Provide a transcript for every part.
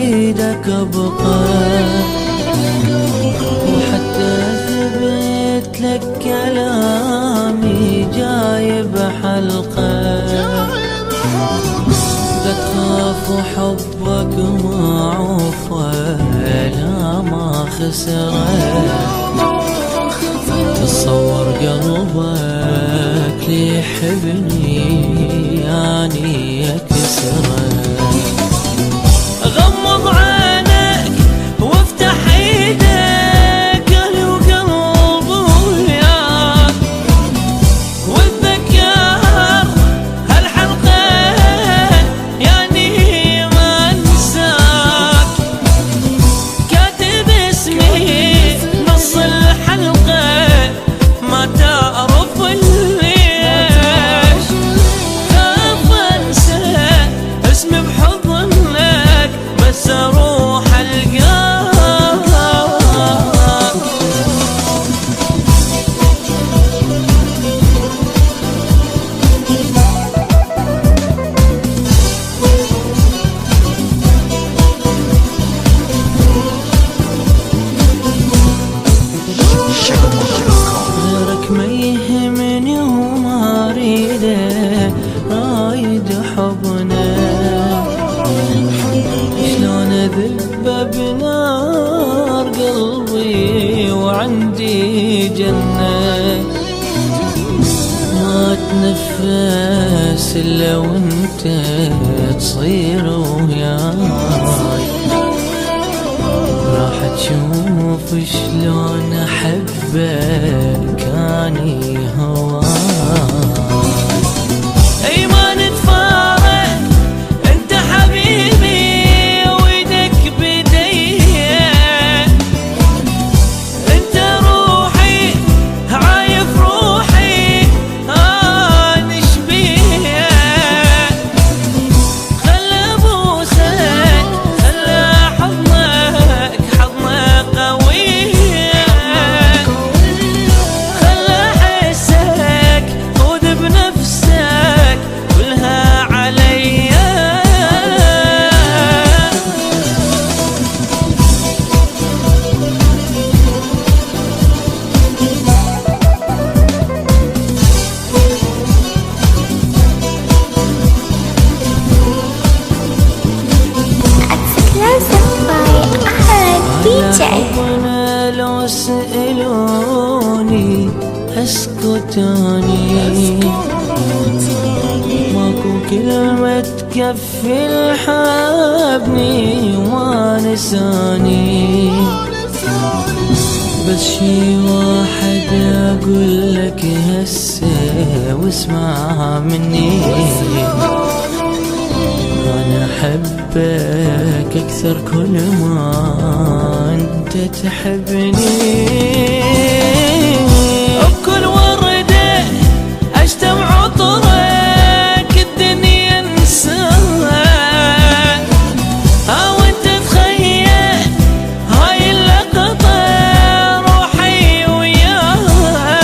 بيدك ابقى، وحتى اثبت لك كلامي جايب حلقه، بتخاف حبك معوفه لا ما خسره، تصور قلبك ليحبني يعني يكسره. غمض عينك وافتح ايدك اهلي وقلبي وياك، واتذكر هالحلقة يعني ما انساك، كاتب اسمي نص الحلقة ما تعرف ليش، خاف انسى اسمي بحضنك بس اروح القاك. غيرك ما يهمني وما اريده، رايد حضنك شلون اذب بنار قلبي وعندي جنة، ما اتنفس الا وانت تصير وياي، راح تشوف شلون احبك اني هواي. اي ما نتفارق انت حبيبي وايدك بدي، انت روحي عايف روحي نشبيه، خلى ابوسك خلى حضنك حضنه قويه، خلى احسك خذ بنفسك كلها عليا. حبنا لو سألوني اسكت اني، ماكو كلمة تكفي الحبني وما نساني، بس شي واحد اقول لك هسه واسمع مني، أنا أحبك أكثر كل ما أنت تحبني، بكل وردة أشتم عطرك الدنيا انساها، وأنت تخيل هاي اللقطة روحي وياها،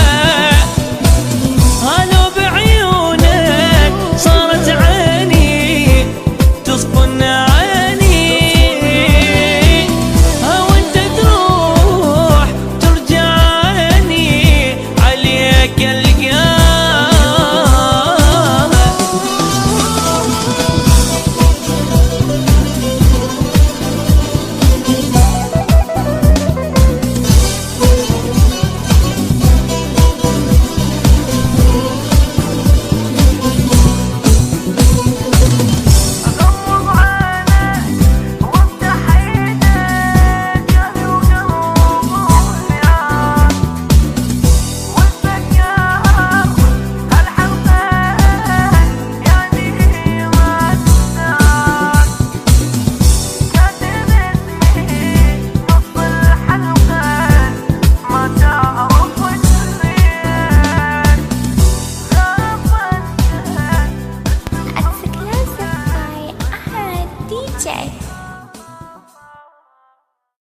لو بعيونك صارت عيني تصبن عيني، وانت تروح ترجع عيني عليك القاها. DJ